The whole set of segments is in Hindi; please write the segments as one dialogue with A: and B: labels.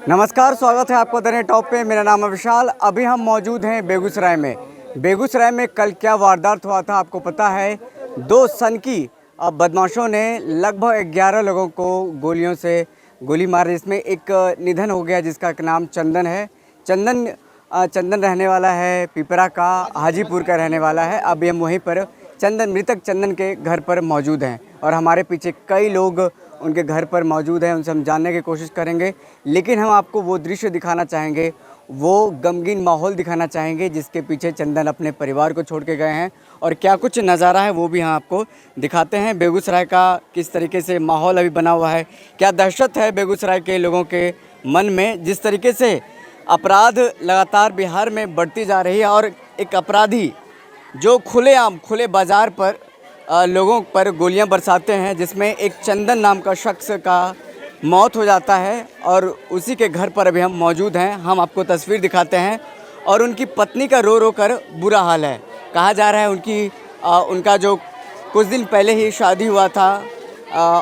A: नमस्कार, स्वागत है आपका द टॉप पे। मेरा नाम है विशाल। अभी हम मौजूद हैं बेगूसराय में। बेगूसराय में कल क्या वारदात हुआ था आपको पता है। दो सनकी बदमाशों ने लगभग 11 लोगों को गोलियों से गोली मारी, जिसमें एक निधन हो गया जिसका नाम चंदन है। चंदन रहने वाला है पिपरा का, हाजीपुर का रहने वाला है। अभी हम वहीं पर मृतक चंदन के घर पर मौजूद हैं और हमारे पीछे कई लोग उनके घर पर मौजूद हैं। उनसे हम जानने की कोशिश करेंगे, लेकिन हम आपको वो दृश्य दिखाना चाहेंगे, वो गमगीन माहौल दिखाना चाहेंगे जिसके पीछे चंदन अपने परिवार को छोड़ के गए हैं और क्या कुछ नज़ारा है वो भी हम आपको दिखाते हैं। बेगूसराय का किस तरीके से माहौल अभी बना हुआ है, क्या दहशत है बेगूसराय के लोगों के मन में, जिस तरीके से अपराध लगातार बिहार में बढ़ती जा रही है और एक अपराधी जो खुलेआम खुले बाज़ार पर लोगों पर गोलियां बरसाते हैं, जिसमें एक चंदन नाम का शख्स का मौत हो जाता है और उसी के घर पर अभी हम मौजूद हैं। हम आपको तस्वीर दिखाते हैं और उनकी पत्नी का रो रो कर बुरा हाल है। कहा जा रहा है उनका जो कुछ दिन पहले ही शादी हुआ था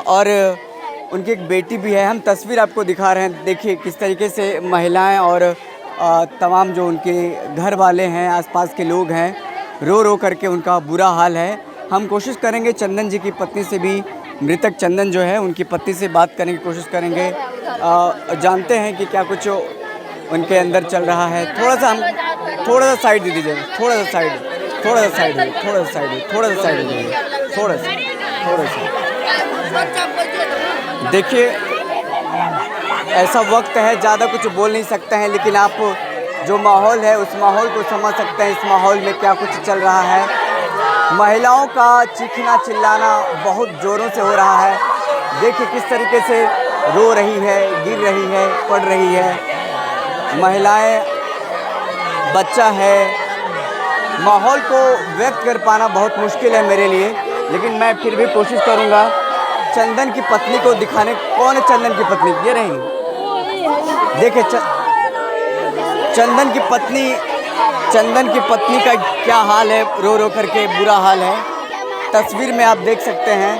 A: और उनकी एक बेटी भी है। हम तस्वीर आपको दिखा रहे हैं, देखिए किस तरीके से महिलाएं और तमाम जो उनके घर वाले हैं, आसपास के लोग हैं, रो रो करके उनका बुरा हाल है। हम कोशिश करेंगे चंदन जी की पत्नी से भी, मृतक चंदन जो है उनकी पत्नी से बात करने की कोशिश करेंगे, जानते हैं कि क्या कुछ उनके अंदर चल रहा है। थोड़ा सा साइड दे दीजिए, थोड़ा सा साइड दीजिए, थोड़ा सा। देखिए ऐसा वक्त है, ज़्यादा कुछ बोल नहीं सकते हैं, लेकिन आप जो माहौल है उस माहौल को समझ सकते हैं। इस माहौल में क्या कुछ चल रहा है। महिलाओं का चीखना चिल्लाना बहुत ज़ोरों से हो रहा है। देखिए किस तरीके से रो रही है, गिर रही है, पड़ रही है महिलाएं, बच्चा है। माहौल को व्यक्त कर पाना बहुत मुश्किल है मेरे लिए, लेकिन मैं फिर भी कोशिश करूंगा चंदन की पत्नी को दिखाने। कौन है चंदन की पत्नी? ये रही, देखिए चंदन की पत्नी का क्या हाल है, रो रो करके बुरा हाल है। तस्वीर में आप देख सकते हैं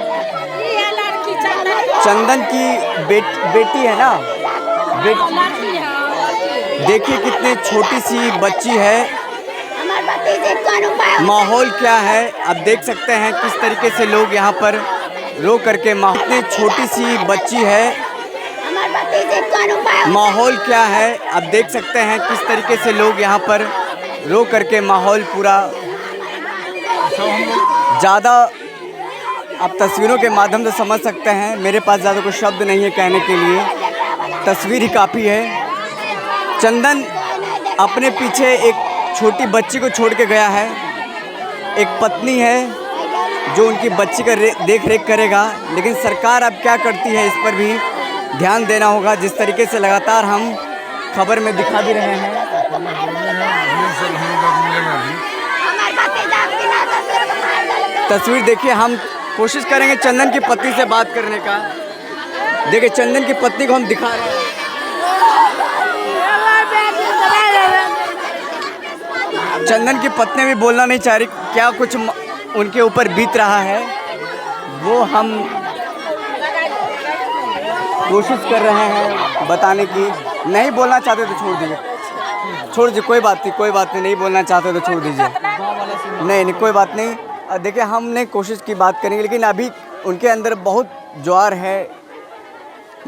A: चंदन की बेटी है ना, देखिए कितनी छोटी सी बच्ची है। माहौल क्या है आप देख सकते हैं, किस तरीके से लोग यहाँ पर रो करके इतनी छोटी सी बच्ची है। माहौल क्या है आप देख सकते हैं, किस तरीके से लोग यहाँ पर रो करके माहौल पूरा ज़्यादा आप तस्वीरों के माध्यम से समझ सकते हैं। मेरे पास ज़्यादा कोई शब्द नहीं है कहने के लिए, तस्वीर ही काफ़ी है। चंदन अपने पीछे एक छोटी बच्ची को छोड़ के गया है, एक पत्नी है जो उनकी बच्ची का देख रेख करेगा, लेकिन सरकार अब क्या करती है इस पर भी ध्यान देना होगा। जिस तरीके से लगातार हम खबर में दिखा भी रहे हैं। तस्वीर देखिए, हम कोशिश करेंगे चंदन की पत्नी से बात करने का। देखिए चंदन की पत्नी को हम दिखा रहे हैं। चंदन की पत्नी भी बोलना नहीं चाह रही, क्या कुछ उनके ऊपर बीत रहा है वो हम कोशिश कर रहे हैं बताने की। नहीं बोलना चाहते तो छोड़ दीजिए, कोई बात नहीं बोलना चाहते तो छोड़ दीजिए। नहीं कोई बात नहीं। देखिए हमने कोशिश की बात करेंगे, लेकिन अभी उनके अंदर बहुत ज्वार है,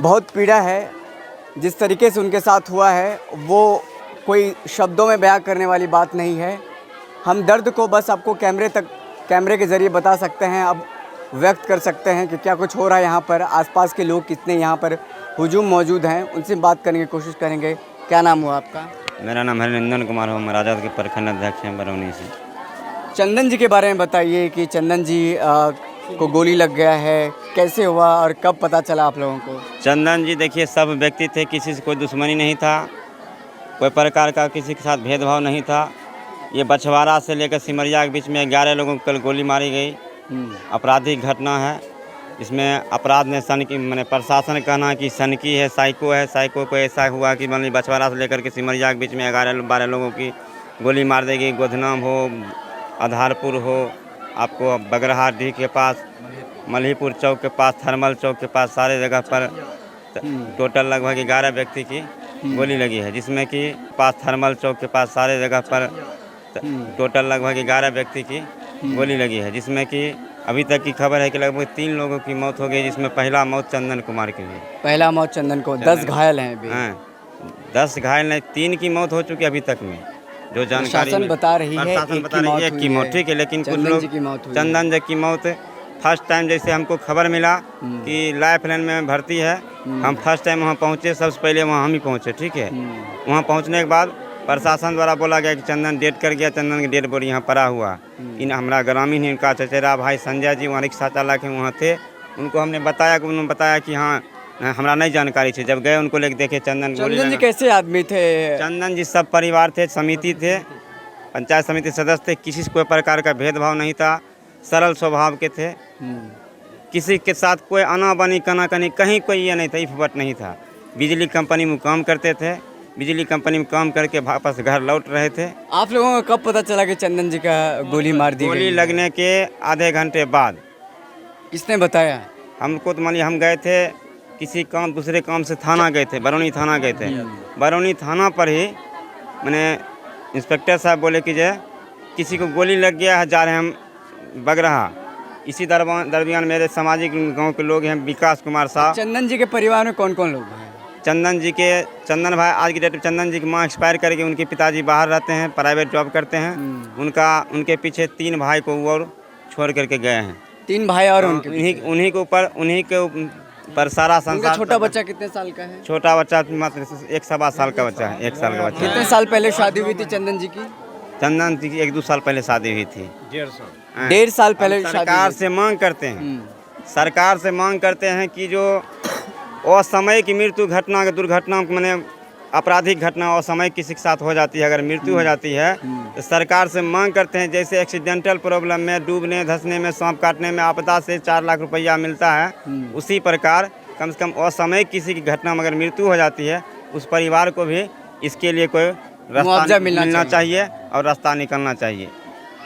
A: बहुत पीड़ा है। जिस तरीके से उनके साथ हुआ है वो कोई शब्दों में बयां करने वाली बात नहीं है। हम दर्द को बस आपको कैमरे के ज़रिए बता सकते हैं, अब व्यक्त कर सकते हैं कि क्या कुछ हो रहा है यहाँ पर। आसपास के लोग कितने यहाँ पर हुजूम मौजूद हैं, उनसे बात करने की कोशिश करेंगे। क्या नाम हुआ आपका?
B: मेरा नाम हरिनंदन कुमार हो, महाराजा के प्रखंड अध्यक्ष हैं बरौनी से।
A: चंदन जी के बारे में बताइए कि चंदन जी को गोली लग गया है, कैसे हुआ और कब पता चला आप लोगों को?
B: चंदन जी देखिए सब व्यक्ति थे, किसी से कोई दुश्मनी नहीं था, कोई प्रकार का किसी के साथ भेदभाव नहीं था। ये बछवाड़ा से लेकर सिमरिया के बीच में 11 लोगों को कल गोली मारी गई। आपराधिक घटना है, इसमें अपराध ने मैंने प्रशासन कहना है कि सनकी है, साइको को ऐसा हुआ कि मान ली बछवाड़ा से लेकर के सिमरिया के बीच में 11-12 लोगों की गोली मार देगी। गोधनाम हो, आधारपुर हो, आपको बगरहाडीह के पास, मल्हीपुर चौक के पास, थर्मल चौक के पास, सारे जगह पर टोटल लगभग 11 व्यक्ति की गोली लगी है, जिसमें कि पास थर्मल चौक के पास सारे जगह पर टोटल लगभग 11 व्यक्ति की गोली लगी है, जिसमें कि अभी तक की खबर है कि लगभग 3 लोगों की मौत हो गई, जिसमें पहला मौत चंदन कुमार की हुई।
A: पहला मौत चंदन को, 10 घायल हैं अभी।
B: हाँ, 10 घायल नहीं, 3 की मौत हो चुकी अभी तक में, जो जानकारी
A: प्रशासन बता रही है
B: प्रशासन बता रही है एक की मौत, ठीक है, लेकिन कुछ
A: चंदन
B: लोग
A: जी की मौत हुई है।
B: चंदन जी की मौत फर्स्ट टाइम जैसे हमको खबर मिला कि लाइफ लाइन में भर्ती है, हम फर्स्ट टाइम वहाँ पहुँचे, सबसे पहले वहाँ हम ही पहुँचे, ठीक है। वहाँ पहुँचने के बाद प्रशासन द्वारा बोला गया कि चंदन डेड कर गया, चंदन की डेड बॉडी यहाँ पड़ा हुआ। इन हमारा ग्रामीण इनका चचेरा भाई संजय जी वहाँ रिक्शा चालक हैं, वहाँ थे, उनको हमने बताया कि उन्होंने बताया कि हाँ हमारा नहीं जानकारी थी। जब गए उनको लेके देखे
A: चंदन जी कैसे आदमी थे?
B: चंदन जी सब परिवार थे, समिति थे, पंचायत समिति सदस्य थे, किसी से कोई प्रकार का भेदभाव नहीं था, सरल स्वभाव के थे, किसी के साथ कोई अनाबनी कनाकनी कहीं कोई ये नहीं था, इफवट नहीं था। बिजली कंपनी में काम करते थे, बिजली कंपनी में काम करके वापस घर लौट रहे थे।
A: आप लोगों को कब पता चला कि चंदन जी का गोली मार दी गई?
B: गोली लगने के आधे घंटे बाद।
A: किसने बताया?
B: हमको तो मानिए हम गए थे किसी काम, दूसरे काम से थाना गए थे, बरौनी थाना गए थे। बरौनी थाना पर ही मैंने इंस्पेक्टर साहब बोले कि जो किसी को गोली लग गया है, जा रहे हैं हम बगरहा। इसी दरमियान मेरे सामाजिक गांव के लोग हैं, विकास कुमार साहब।
A: चंदन जी के परिवार में कौन कौन लोग हैं?
B: चंदन भाई आज की डेट में चंदन जी की माँ एक्सपायर करके उनके पिताजी बाहर रहते हैं, प्राइवेट जॉब करते हैं। उनके पीछे 3 भाई को और छोड़ करके गए हैं।
A: 3 भाई और उनके
B: उन्हीं के ऊपर सारा संसार।
A: छोटा बच्चा कितने साल का है?
B: छोटा बच्चा मात्र 1 सवा साल का बच्चा है, 1 साल का बच्चा।
A: कितने साल पहले शादी हुई थी चंदन जी की?
B: चंदन जी की 1-2 साल पहले शादी हुई थी।
A: 1.5 साल पहले
B: सरकार से मांग करते हैं, सरकार से मांग करते हैं कि जो असमय की मृत्यु घटना, दुर्घटना मैंने आपराधिक घटना असमय किसी के साथ हो जाती है, अगर मृत्यु हो जाती है तो सरकार से मांग करते हैं, जैसे एक्सीडेंटल प्रॉब्लम में, डूबने धंसने में, सांप काटने में आपदा से 4 लाख रुपया मिलता है, उसी प्रकार कम से कम असमय किसी की घटना में अगर मृत्यु हो जाती है, उस परिवार को भी इसके लिए कोई रास्ता मिलना चाहिए और रास्ता निकलना चाहिए।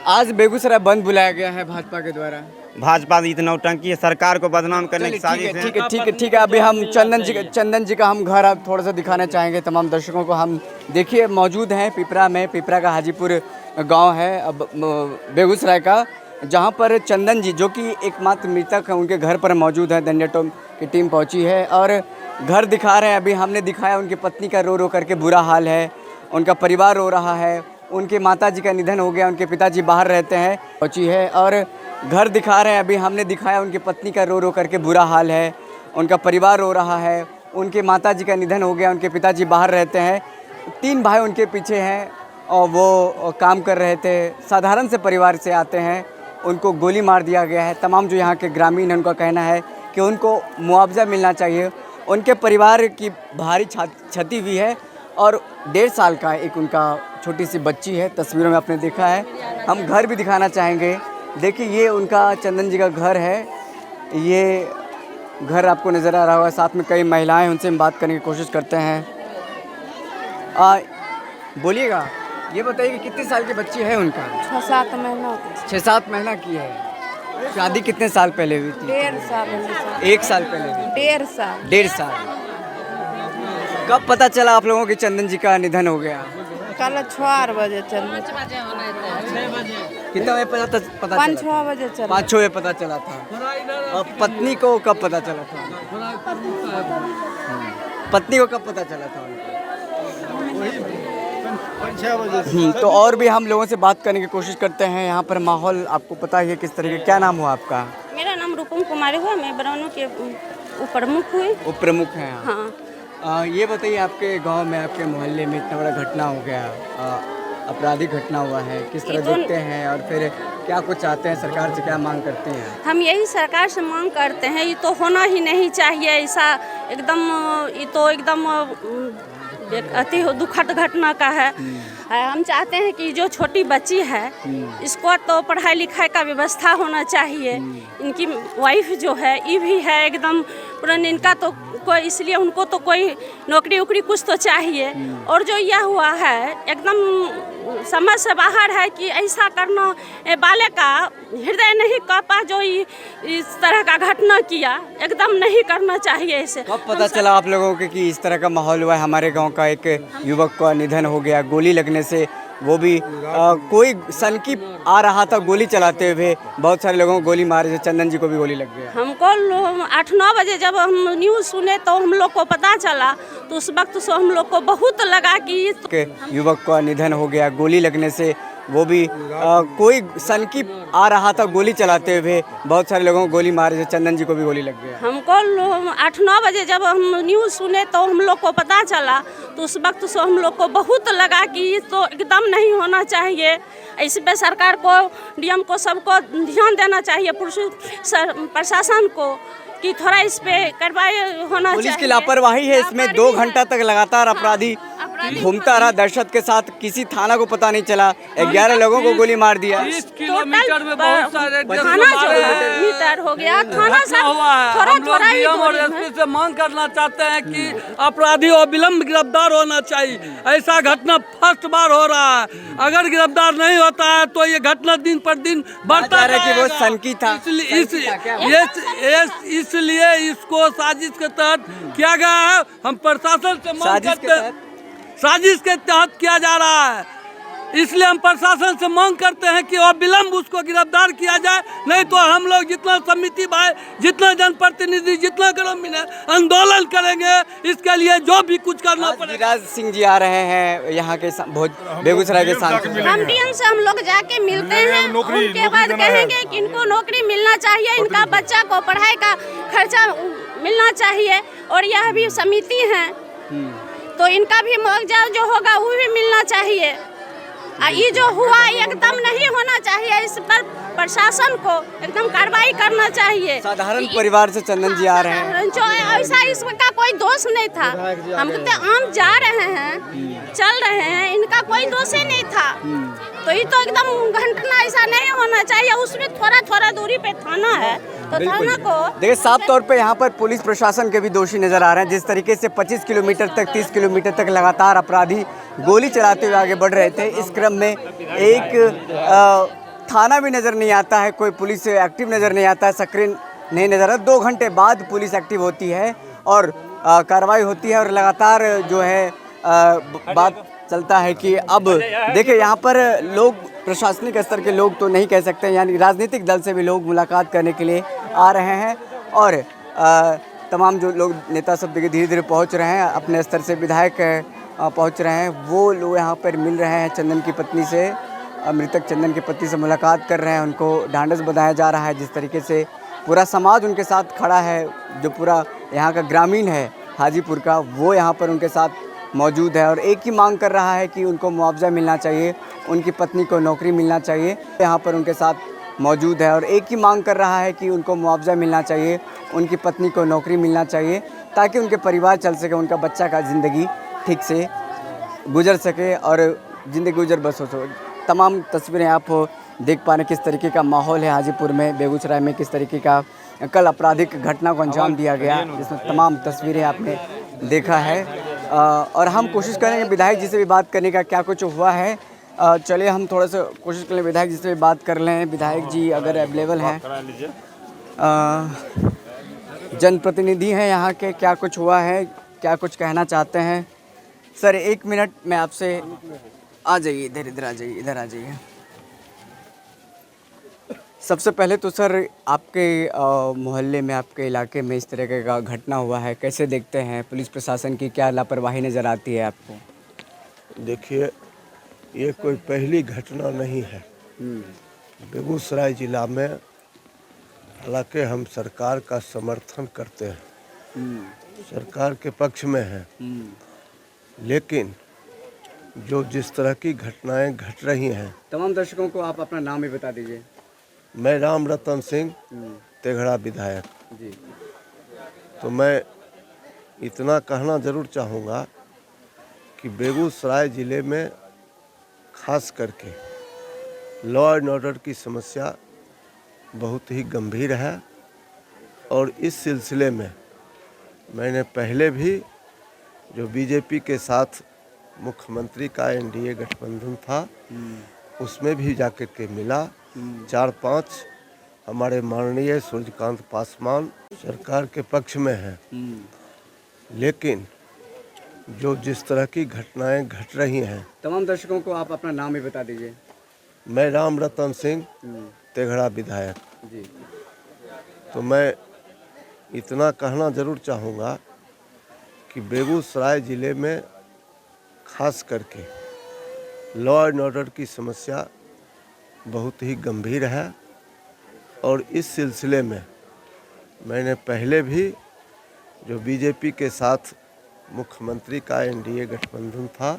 A: आज बेगूसराय बंद बुलाया गया है भाजपा के द्वारा।
B: भाजपा की इतना नौटंकी है, सरकार को बदनाम करने की साजिश है।
A: ठीक है। अभी हम चंदन जी का हम घर अब थोड़ा सा दिखाना चाहेंगे तमाम दर्शकों को। हम देखिए मौजूद हैं पिपरा में, पिपरा का हाजीपुर गांव है अब बेगूसराय का, जहां पर चंदन जी जो कि एकमात्र मृतक है, उनके घर पर मौजूद है। दंडिया की टीम पहुंची है और घर दिखा रहे हैं। अभी हमने दिखाया उनकी पत्नी का रो रो करके बुरा हाल है, उनका परिवार रो रहा है, उनके माताजी का निधन हो गया, उनके पिताजी बाहर रहते हैं। पहुंची है और घर दिखा रहे हैं। अभी हमने दिखाया उनकी पत्नी का रो रो करके बुरा हाल है, उनका परिवार रो रहा है, उनके माताजी का निधन हो गया, उनके पिताजी बाहर रहते हैं। 3 भाई उनके पीछे हैं और वो काम कर रहे थे, साधारण से परिवार से आते हैं, उनको गोली मार दिया गया है। तमाम जो यहाँ के ग्रामीण हैं उनका कहना है कि उनको मुआवजा मिलना चाहिए। उनके परिवार की भारी क्षति हुई है और 1.5 साल का एक उनका छोटी सी बच्ची है, तस्वीरों में आपने देखा है। हम घर भी दिखाना चाहेंगे। देखिए ये उनका चंदन जी का घर है, ये घर आपको नज़र आ रहा होगा। साथ में कई महिलाएं, उनसे हम बात करने की कोशिश करते हैं। बोलिएगा, ये बताइए कि कितने साल की बच्ची है उनका?
C: 6-7 महीना।
A: 6-7 महीना की है। शादी कितने साल पहले हुई थी?
C: 1.5 साल।
A: 1 साल पहले हुई?
C: 1.5 साल।
A: 1.5 साल। कब पता चला आप लोगों के चंदन जी का निधन हो गया?
C: कल 4 बजे चल।
A: कितना बजे पता
C: 5-6 बजे चल।
A: 5-6 बजे पता चला था। और पत्नी को कब पता चला था? पत्नी को कब पता चला था? 5-6 बजे। तो और भी हम लोगों से बात करने की कोशिश करते हैं। यहाँ पर माहौल आपको पता ही है किस तरीके। क्या नाम हुआ आपका?
D: मेरा नाम रूपम कुमारी हुआ, मैं बरौनी के उपप्रमुख हुई।
A: उपप्रमुख हैं आप?
D: हाँ।
A: ये बताइए आपके गांव में, आपके मोहल्ले में इतना बड़ा घटना हो गया, आपराधिक घटना हुआ है, किस तरह देखते हैं और फिर क्या कुछ चाहते हैं, सरकार से क्या मांग करते हैं?
D: हम यही सरकार से मांग करते हैं, ये तो होना ही नहीं चाहिए ऐसा एकदम। ये तो एकदम अति दुखद घटना का है। हम चाहते हैं कि जो छोटी बच्ची है इसको तो पढ़ाई लिखाई का व्यवस्था होना चाहिए। इनकी वाइफ जो है ये भी है एकदम पुरान इनका तो कोई, इसलिए उनको तो कोई नौकरी उकरी कुछ तो चाहिए। और जो यह हुआ है एकदम समझ से बाहर है कि ऐसा करना, बालक का हृदय नहीं कांपा जो इस तरह का घटना किया, एकदम नहीं करना चाहिए ऐसे।
A: कब पता चला आप लोगों को कि इस तरह का माहौल हुआ है? हमारे गांव का एक युवक का निधन हो गया गोली लगने से, वो भी कोई सनकी आ रहा था गोली चलाते हुए, बहुत सारे लोगों को गोली मारे, चंदन जी को भी गोली लग गया।
D: हमको 8-9 बजे जब हम न्यूज़ सुने तो हम लोग को पता चला, तो उस वक्त से हम लोग को बहुत लगा कि
A: युवक का निधन हो गया गोली लगने से, वो भी कोई सनकी आ रहा था गोली चलाते हुए, बहुत सारे लोगों को गोली मारे, चंदन जी को भी गोली लग गया।
D: हमको 8-9 बजे जब हम न्यूज़ सुने तो हम लोग को पता चला, तो उस वक्त से हम लोग को बहुत लगा कि तो एकदम नहीं होना चाहिए। इस पे सरकार को, डीएम को, सबको ध्यान देना चाहिए, प्रशासन को, कि थोड़ा इस पे कार्रवाई होना चाहिए।
A: पुलिस की लापरवाही है इसमें। 2 घंटा तक लगातार अपराधी घूमता रहा दहशत के साथ, किसी थाना को पता नहीं चला, 11 लोगों को गोली मार दिया।
E: 30 किलोमीटर में बहुत सारे
D: थाना मीटर हो गया, थाना सब
E: हुआ है।
D: थोड़ा
E: हम लोग
D: थोड़ा ही
E: डीएम और
D: दूरी में।
E: एसपी से मांग करना चाहते हैं कि अपराधी अविलंब गिरफ्तार होना चाहिए। ऐसा घटना फर्स्ट बार हो रहा है, अगर गिरफ्तार नहीं होता है तो ये घटना दिन पर दिन बढ़ता
A: है कि वो सनकी था।
E: इसलिए इसको साजिश के तहत किया गया है। हम प्रशासन से मांग करते हैं, साजिश के तहत किया जा रहा है, इसलिए हम प्रशासन से मांग करते हैं कि अविलंब उसको गिरफ्तार किया जाए, नहीं तो हम लोग जितना समिति भाई, जितना जनप्रतिनिधि, जितना ग्रामीण है, आंदोलन करेंगे। इसके लिए जो भी कुछ करना पड़ेगा।
A: गिरिराज सिंह जी आ रहे हैं यहाँ के बेगूसराय के सांसद।
D: हम डीएम से हम लोग जाके मिलते हैं, उनके बाद कहेंगे कि इनको नौकरी मिलना चाहिए, इनका बच्चा को पढ़ाई का खर्चा मिलना चाहिए, और यह भी समिति है तो इनका भी मुआवजा जो होगा वो भी मिलना चाहिए। ये जो हुआ एकदम नहीं होना चाहिए, इस पर प्रशासन को एकदम कार्रवाई करना चाहिए।
A: साधारण परिवार से चंदन जी आ रहे हैं,
D: जो ऐसा इसका कोई दोष नहीं था, हम तो आम जा रहे हैं, चल रहे हैं, इनका कोई दोष ही नहीं था। तो ये तो एकदम घटना ऐसा नहीं होना चाहिए। उसमें थोड़ा थोड़ा दूरी पे थाना है, तो थाना को
A: देखिए साफ तौर पे यहाँ पर पुलिस प्रशासन के भी दोषी नजर आ रहे हैं। जिस तरीके से 25 किलोमीटर तक, 30 किलोमीटर तक लगातार अपराधी गोली चलाते हुए आगे बढ़ रहे थे, इस क्रम में एक थाना भी नज़र नहीं आता है, कोई पुलिस एक्टिव नज़र नहीं आता है, सक्रिय नहीं नज़र आता। 2 घंटे बाद पुलिस एक्टिव होती है और कार्रवाई होती है, और लगातार जो है बात चलता है कि अब देखिए यहाँ पर लोग, प्रशासनिक स्तर के लोग तो नहीं कह सकते, यानी राजनीतिक दल से भी लोग मुलाकात करने के लिए आ रहे हैं, और तमाम जो लोग नेता सब देखिए धीरे धीरे पहुँच रहे हैं, अपने स्तर से विधायक पहुँच रहे हैं, वो लोग यहाँ पर मिल रहे हैं चंदन की पत्नी से, मृतक चंदन की पत्नी से मुलाकात कर रहे हैं, उनको ढांढस बंधाया जा रहा है। जिस तरीके से पूरा समाज उनके साथ खड़ा है, जो पूरा यहाँ का ग्रामीण है हाजीपुर का, वो यहाँ पर उनके साथ मौजूद है, और एक ही मांग कर रहा है कि उनको मुआवजा मिलना चाहिए, उनकी पत्नी को नौकरी मिलना चाहिए। यहाँ पर उनके साथ मौजूद है और एक ही मांग कर रहा है कि उनको मुआवजा मिलना चाहिए, उनकी पत्नी को नौकरी मिलना चाहिए, ताकि उनके परिवार चल सके, उनका बच्चा का ज़िंदगी ठीक से गुजर सके और ज़िंदगी गुजर बस हो। तमाम तस्वीरें आप देख पा रहे हैं किस तरीके का माहौल है हाजीपुर में, बेगूसराय में किस तरीके का कल आपराधिक घटना को अंजाम दिया गया, जिसमें तमाम तस्वीरें आपने देखा है। और हम कोशिश करेंगे विधायक जी से भी बात करने का, क्या कुछ हुआ है। चलिए हम थोड़ा सा कोशिश करें विधायक जी से भी बात कर लें। विधायक जी अगर अवेलेबल हैं, जनप्रतिनिधि हैं यहाँ के, क्या कुछ हुआ है, क्या कुछ कहना चाहते हैं? सर 1 मिनट मैं आपसे, आ जाइए इधर आ जाइए, इधर आ जाइए। सबसे पहले तो सर आपके मोहल्ले में, आपके इलाके में इस तरह का घटना हुआ है, कैसे देखते हैं? पुलिस प्रशासन की क्या लापरवाही नज़र आती है आपको?
F: देखिए, ये कोई पहली घटना नहीं है बेगूसराय ज़िला में। हालांकि हम सरकार का समर्थन करते हैं, सरकार के पक्ष में हैं, लेकिन जो जिस तरह की घटनाएं घट रही हैं।
A: तमाम दर्शकों को आप अपना नाम भी बता दीजिए।
F: मैं राम रतन सिंह, तेघड़ा विधायक
A: जी।
F: तो मैं इतना कहना ज़रूर चाहूँगा कि बेगूसराय ज़िले में खास करके लॉ एंड ऑर्डर की समस्या बहुत ही गंभीर है, और इस सिलसिले में मैंने पहले भी जो बीजेपी के साथ मुख्यमंत्री का एनडीए गठबंधन था उसमें भी जाकर के मिला। 4-5 हमारे माननीय सूर्यकांत पासवान सरकार के पक्ष में है, लेकिन जो जिस तरह की घटनाएं घट रही हैं।
A: तमाम दर्शकों को आप अपना नाम ही बता दीजिए।
F: मैं राम रतन सिंह, तेघड़ा विधायक।
A: जी।
F: तो मैं इतना कहना ज़रूर चाहूँगा कि बेगूसराय ज़िले में खास करके लॉ एंड ऑर्डर की समस्या बहुत ही गंभीर है, और इस सिलसिले में मैंने पहले भी जो बीजेपी के साथ मुख्यमंत्री का एनडीए गठबंधन था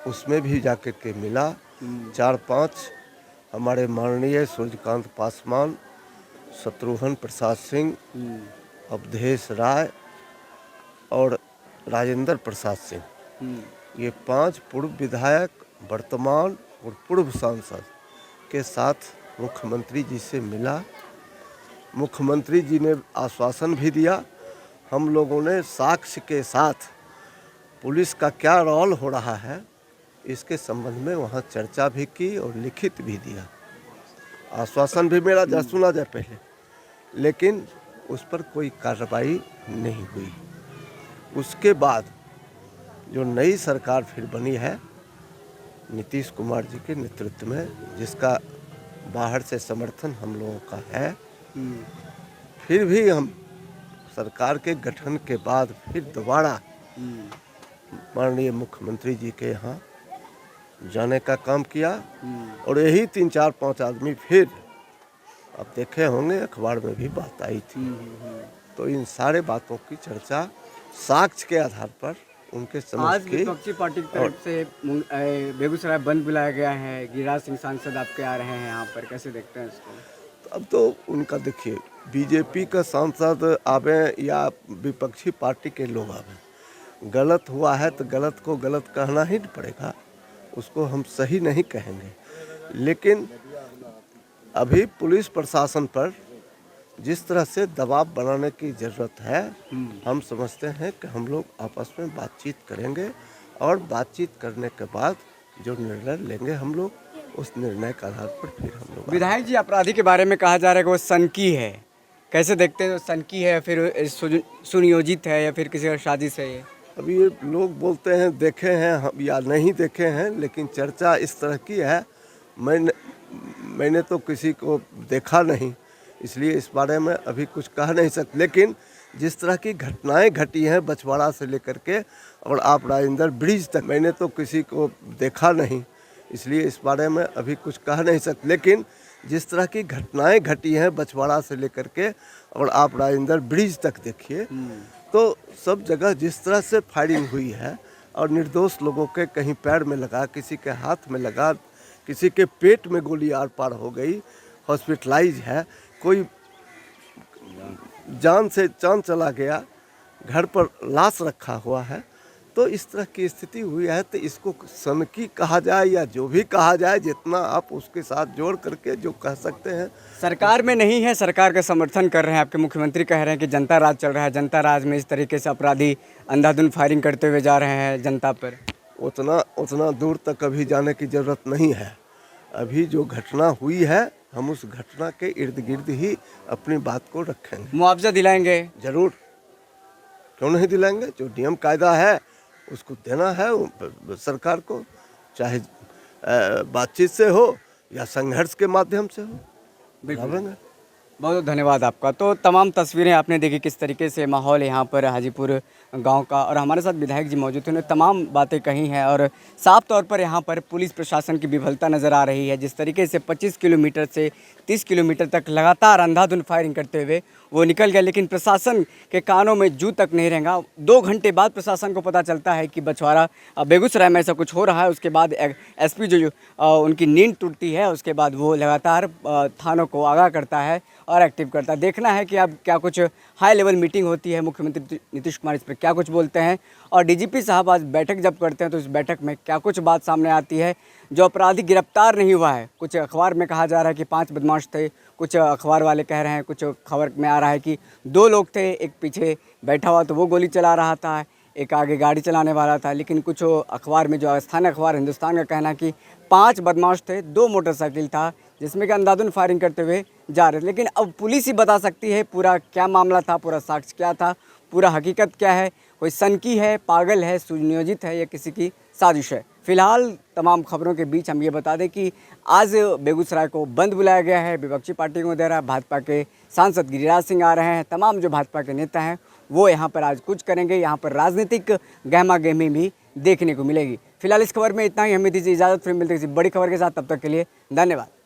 F: उसमें भी जाकर के मिला। 4-5 हमारे माननीय सूर्यकांत पासवान, शत्रुघ्न प्रसाद सिंह, अवधेश राय और राजेंद्र प्रसाद सिंह, ये 5 पूर्व विधायक, वर्तमान और पूर्व सांसद के साथ मुख्यमंत्री जी से मिला। मुख्यमंत्री जी ने आश्वासन भी दिया। हम लोगों ने साक्ष्य के साथ पुलिस का क्या रोल हो रहा है इसके संबंध में वहाँ चर्चा भी की और लिखित भी दिया। आश्वासन भी मेरा जा सुना जाए पहले, लेकिन उस पर कोई कार्रवाई नहीं हुई। उसके बाद जो नई सरकार फिर बनी है नीतीश कुमार जी के नेतृत्व में, जिसका बाहर से समर्थन हम लोगों का है, फिर भी हम सरकार के गठन के बाद फिर दोबारा माननीय मुख्यमंत्री जी के यहाँ जाने का काम किया, और यही 3-4-5 आदमी फिर आप देखे होंगे अखबार में भी बात आई थी। तो इन सारे बातों की चर्चा साक्ष्य के आधार पर उनके समझ
A: आज
F: की।
A: विपक्षी पार्टी की तरफ से बेगूसराय बंद बुलाया गया है। गिरिराज सिंह सांसद आपके आ रहे हैं यहाँ पर, कैसे देखते हैं इसको?
F: अब तो उनका देखिए, बीजेपी का सांसद आवे या विपक्षी पार्टी के लोग आवे, गलत हुआ है तो गलत को गलत कहना ही पड़ेगा, उसको हम सही नहीं कहेंगे। लेकिन अभी पुलिस प्रशासन पर जिस तरह से दबाव बनाने की ज़रूरत है, हम समझते हैं कि हम लोग आपस में बातचीत करेंगे, और बातचीत करने के बाद जो निर्णय लेंगे हम लोग, उस निर्णय के आधार पर फिर हम लोग।
A: विधायक जी, अपराधी के बारे में कहा जा रहा है कि वो सनकी है, कैसे देखते हैं? सनकी है, फिर सुनियोजित है, या फिर किसी और साजिश है? ये
F: अभी ये लोग बोलते हैं देखे हैं हम या नहीं देखे हैं, लेकिन चर्चा इस तरह की है। मैंने तो किसी को देखा नहीं, इसलिए इस बारे में अभी कुछ कह नहीं सकते। लेकिन जिस तरह की घटनाएं घटी हैं बछवाड़ा से लेकर के और आप राजेंद्र ब्रिज तक, मैंने तो किसी को देखा नहीं, इसलिए इस बारे में अभी कुछ कह नहीं सकते। लेकिन जिस तरह की घटनाएं घटी हैं बछवाड़ा से लेकर के और आप राजेंद्र ब्रिज तक देखिए, तो सब जगह जिस तरह से फायरिंग हुई है और निर्दोष लोगों के कहीं पैर में लगा, किसी के हाथ में लगा, किसी के पेट में गोली आर पार हो गई, हॉस्पिटलाइज है, कोई जान से चांद चला गया, घर पर लाश रखा हुआ है। तो इस तरह की स्थिति हुई है, तो इसको सनकी कहा जाए या जो भी कहा जाए, जितना आप उसके साथ जोड़ करके जो कह सकते हैं।
A: सरकार में नहीं है, सरकार का समर्थन कर रहे हैं, आपके मुख्यमंत्री कह रहे हैं कि जनता राज चल रहा है, जनता राज में इस तरीके से अपराधी अंधाधुंध फायरिंग करते हुए जा रहे हैं जनता पर।
F: उतना दूर तक अभी जाने की ज़रूरत नहीं है। अभी जो घटना हुई है, हम उस घटना के इर्द गिर्द ही अपनी बात को रखेंगे।
A: मुआवजा दिलाएंगे?
F: जरूर, क्यों नहीं दिलाएंगे। जो नियम कायदा है उसको देना है सरकार को, चाहे बातचीत से हो या संघर्ष के माध्यम से हो, दिलाएंगे।
A: बहुत बहुत धन्यवाद आपका। तो तमाम तस्वीरें आपने देखी किस तरीके से माहौल यहाँ पर हाजीपुर गांव का, और हमारे साथ विधायक जी मौजूद थे, उन्होंने तमाम बातें कही हैं, और साफ तौर पर यहाँ पर पुलिस प्रशासन की विफलता नज़र आ रही है। जिस तरीके से 25 किलोमीटर से 30 किलोमीटर तक लगातार अंधाधुंध फायरिंग करते हुए वो निकल गया, लेकिन प्रशासन के कानों में जू तक नहीं रहेगा। 2 घंटे बाद प्रशासन को पता चलता है कि बछवाड़ा बेगूसराय में ऐसा कुछ हो रहा है। उसके बाद एसपी जो उनकी नींद टूटती है, उसके बाद वो लगातार थानों को आगाह करता है और एक्टिव करता है। देखना है कि अब क्या कुछ हाई लेवल मीटिंग होती है, मुख्यमंत्री नीतीश कुमार इस पर क्या कुछ बोलते हैं, और डीजीपी साहब आज बैठक जब करते हैं तो इस बैठक में क्या कुछ बात सामने आती है। जो अपराधी गिरफ्तार नहीं हुआ है, कुछ अखबार में कहा जा रहा है कि 5 बदमाश थे, कुछ अखबार वाले कह रहे हैं, कुछ खबर में आ रहा है कि 2 लोग थे, एक पीछे बैठा हुआ तो वो गोली चला रहा था, एक आगे गाड़ी चलाने वाला था। लेकिन कुछ अखबार में, जो स्थानीय अखबार हिंदुस्तान का कहना कि 5 बदमाश थे, 2 मोटरसाइकिल था जिसमें कि अंधाधुंध फायरिंग करते हुए जा रहे थे। लेकिन अब पुलिस ही बता सकती है पूरा क्या मामला था, पूरा साक्ष्य क्या था, पूरा हकीकत क्या है, कोई सनकी है, पागल है, सुनियोजित है या किसी की साजिश है। फिलहाल तमाम खबरों के बीच हम ये बता दें कि आज बेगूसराय को बंद बुलाया गया है विपक्षी पार्टियों को दे रहा है। भाजपा के सांसद गिरिराज सिंह आ रहे हैं, तमाम जो भाजपा के नेता हैं वो यहाँ पर आज कुछ करेंगे। यहाँ पर राजनीतिक गहमा गहमी भी देखने को मिलेगी। फिलहाल इस खबर में इतना ही, हमें दीजिए इजाज़त, फिर मिलते किसी बड़ी खबर के साथ, तब तक के लिए धन्यवाद।